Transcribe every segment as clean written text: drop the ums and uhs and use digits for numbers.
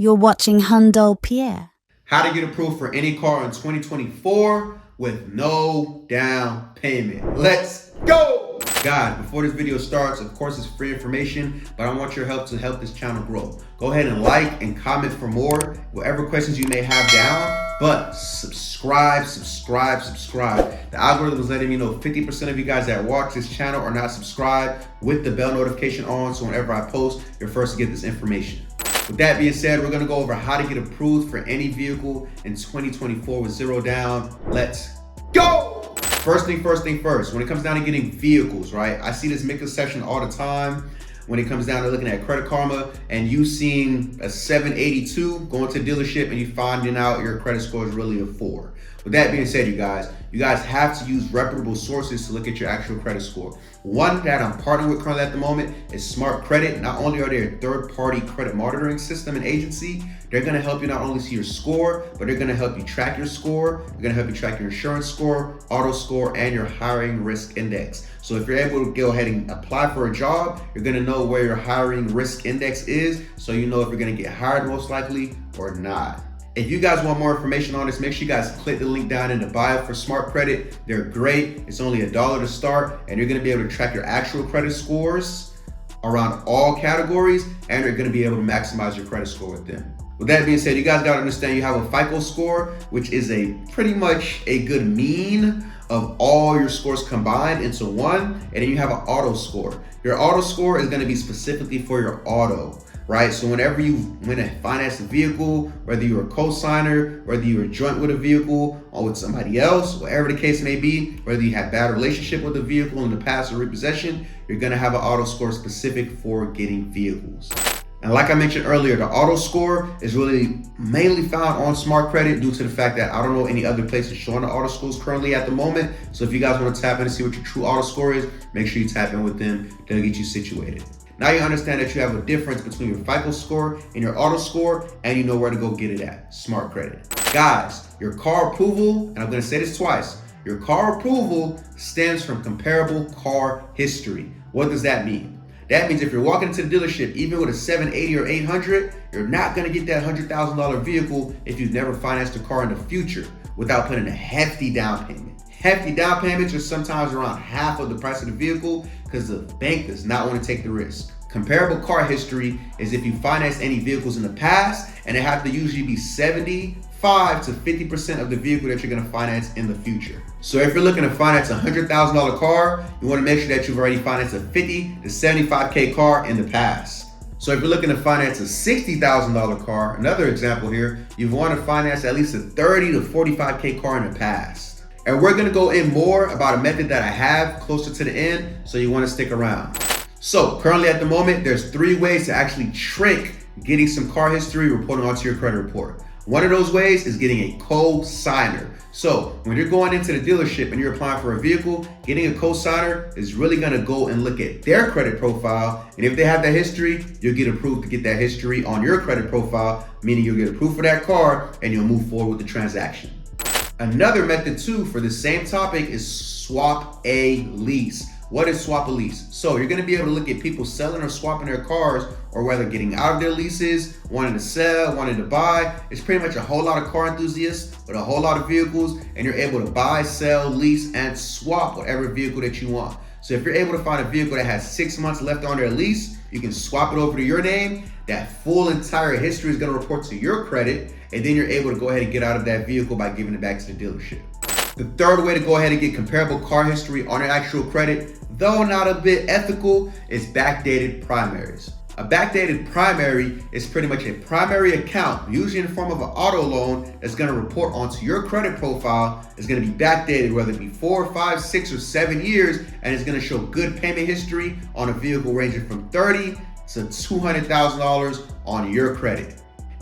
You're watching howtobuyacar. How to get approved for any car in 2024 with no down payment. Let's go! Guys, before this video starts, of course it's free information, but I want your help to help this channel grow. Go ahead and like and comment for more, whatever questions you may have down, but subscribe. The algorithm is letting me know 50% of you guys that watch this channel are not subscribed with the bell notification on, so whenever I post, you're first to get this information. With that being said, we're gonna go over how to get approved for any vehicle in 2024 with zero down. Let's go! First thing first, when it comes down to getting vehicles, right? I see this misconception all the time when it comes down to looking at Credit Karma and you seeing a 782 going to a dealership and you finding out your credit score is really a 4. With that being said, you guys have to use reputable sources to look at your actual credit score. One that I'm partnering with currently at the moment is Smart Credit. Not only are they a third-party credit monitoring system and agency, they're gonna help you not only see your score, but they're gonna help you track your score. They're gonna help you track your insurance score, auto score, and your hiring risk index. So if you're able to go ahead and apply for a job, you're gonna know where your hiring risk index is, so you know if you're gonna get hired most likely or not. If you guys want more information on this, make sure you guys click the link down in the bio for Smart Credit. They're great. It's only $1 to start, and you're gonna be able to track your actual credit scores around all categories, and you're gonna be able to maximize your credit score with them. With that being said, you guys gotta understand you have a FICO score, which is pretty much a good mean of all your scores combined into one, and then you have an auto score. Your auto score is gonna be specifically for your auto, right? So whenever you win a finance vehicle, whether you're a cosigner, whether you're joint with a vehicle or with somebody else, whatever the case may be, whether you have bad relationship with the vehicle in the past or repossession, you're gonna have an auto score specific for getting vehicles. And like I mentioned earlier, the auto score is really mainly found on Smart Credit due to the fact that I don't know any other places showing the auto scores currently at the moment. So if you guys want to tap in and see what your true auto score is, make sure you tap in with them. They'll get you situated. Now you understand that you have a difference between your FICO score and your auto score, and you know where to go get it at, Smart Credit. Guys, your car approval, and I'm gonna say this twice, your car approval stems from comparable car history. What does that mean? That means if you're walking into the dealership, even with a 780 or 800, you're not gonna get that $100,000 vehicle if you've never financed a car in the future without putting a hefty down payment. Hefty down payments are sometimes around half of the price of the vehicle because the bank does not want to take the risk. Comparable car history is if you financed any vehicles in the past, and it have to usually be 75 to 50% of the vehicle that you're going to finance in the future. So if you're looking to finance a $100,000 car, you want to make sure that you've already financed a 50 to 75K car in the past. So if you're looking to finance a $60,000 car, another example here, you want to finance at least a 30 to 45K car in the past. And we're gonna go in more about a method that I have closer to the end, so you wanna stick around. So currently at the moment, there's 3 ways to actually trick getting some car history reporting onto your credit report. One of those ways is getting a cosigner. So when you're going into the dealership and you're applying for a vehicle, getting a cosigner is really gonna go and look at their credit profile. And if they have that history, you'll get approved to get that history on your credit profile, meaning you'll get approved for that car and you'll move forward with the transaction. Another method too for the same topic is swap a lease. What is swap a lease? So you're gonna be able to look at people selling or swapping their cars, or whether getting out of their leases, wanting to sell, wanting to buy. It's pretty much a whole lot of car enthusiasts with a whole lot of vehicles, and you're able to buy, sell, lease, and swap whatever vehicle that you want. So if you're able to find a vehicle that has 6 months left on their lease, you can swap it over to your name. That full entire history is gonna report to your credit, and then you're able to go ahead and get out of that vehicle by giving it back to the dealership. The third way to go ahead and get comparable car history on your actual credit, though not a bit ethical, is backdated primaries. A backdated primary is pretty much a primary account, usually in the form of an auto loan, that's gonna report onto your credit profile. It's gonna be backdated, whether it be 4, 5, 6, or 7 years, and it's gonna show good payment history on a vehicle ranging from $30,000 to $200,000 on your credit.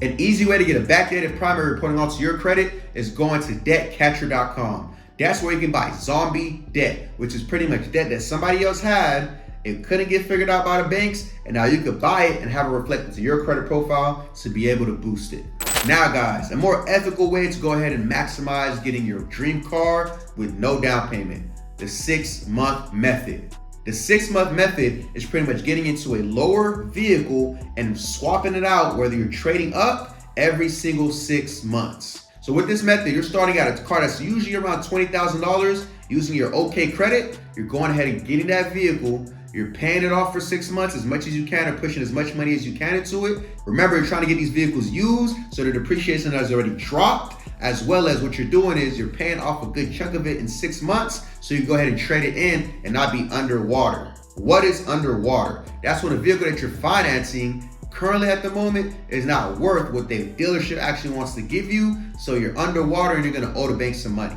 An easy way to get a backdated primary reporting onto your credit is going to debtcatcher.com. That's where you can buy zombie debt, which is pretty much debt that somebody else had. It couldn't get figured out by the banks, and now you could buy it and have it reflected to your credit profile to be able to boost it. Now guys, a more ethical way to go ahead and maximize getting your dream car with no down payment, the 6-month method. The 6-month method is pretty much getting into a lower vehicle and swapping it out, whether you're trading up every single 6 months. So with this method, you're starting at a car that's usually around $20,000 using your OK credit. You're going ahead and getting that vehicle. You're paying it off for 6 months as much as you can, or pushing as much money as you can into it. Remember, you're trying to get these vehicles used, so the depreciation has already dropped, as well as what you're doing is you're paying off a good chunk of it in 6 months, so you go ahead and trade it in and not be underwater. What is underwater? That's when a vehicle that you're financing currently at the moment is not worth what the dealership actually wants to give you, so you're underwater and you're gonna owe the bank some money.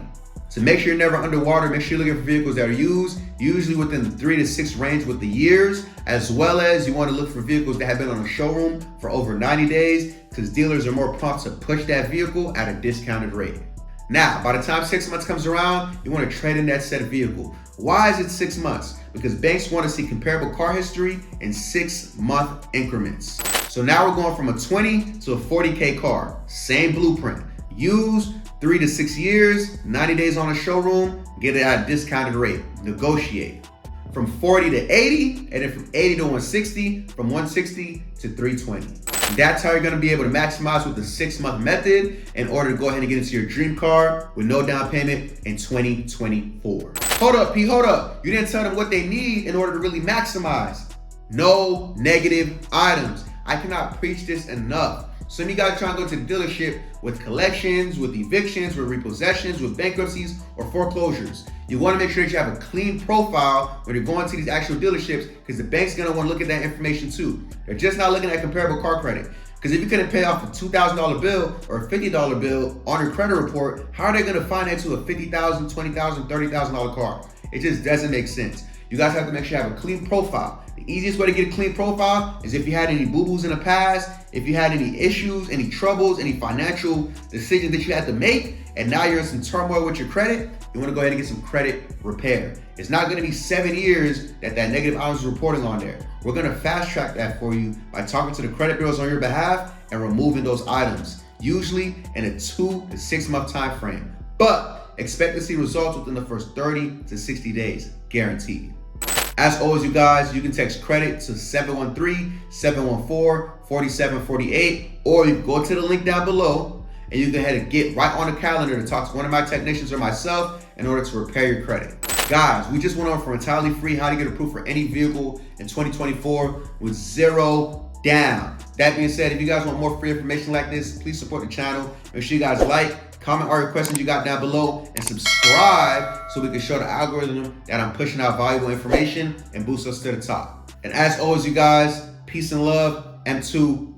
So make sure you're never underwater. Make sure you're looking for vehicles that are used, usually within the 3 to 6 range with the years, as well as you want to look for vehicles that have been on the showroom for over 90 days, because dealers are more prompt to push that vehicle at a discounted rate. Now, by the time 6 months comes around, you want to trade in that said vehicle. Why is it 6 months? Because banks want to see comparable car history in 6-month increments. So now we're going from a 20 to a 40K car, same blueprint, used 3 to 6 years, 90 days on a showroom, get it at a discounted rate, negotiate. From 40 to 80, and then from 80 to 160, from 160 to 320. That's how you're gonna be able to maximize with the 6-month method in order to go ahead and get into your dream car with no down payment in 2024. Hold up, P, hold up. You didn't tell them what they need in order to really maximize. No negative items. I cannot preach this enough. Some of you guys trying to go to the dealership with collections, with evictions, with repossessions, with bankruptcies, or foreclosures. You want to make sure that you have a clean profile when you're going to these actual dealerships, because the bank's going to want to look at that information too. They're just not looking at comparable car credit. Because if you couldn't pay off a $2,000 bill or a $50 bill on your credit report, how are they going to finance you a $50,000, $20,000, $30,000 car? It just doesn't make sense. You guys have to make sure you have a clean profile. The easiest way to get a clean profile is if you had any boo-boos in the past, if you had any issues, any troubles, any financial decisions that you had to make, and now you're in some turmoil with your credit, you want to go ahead and get some credit repair. It's not going to be 7 years that negative items is reporting on there. We're going to fast track that for you by talking to the credit bureaus on your behalf and removing those items, usually in a 2 to 6 month time frame. But expect to see results within the first 30 to 60 days, guaranteed. As always, you guys, you can text credit to 713-714-4748, or you can go to the link down below and you go ahead and get right on the calendar to talk to one of my technicians or myself in order to repair your credit. Guys, we just went over entirely free how to get approved for any vehicle in 2024 with 0 down. That being said, if you guys want more free information like this, please support the channel. Make sure you guys like, comment all your questions you got down below, and subscribe so we can show the algorithm that I'm pushing out valuable information and boost us to the top. And as always, you guys, peace and love, M2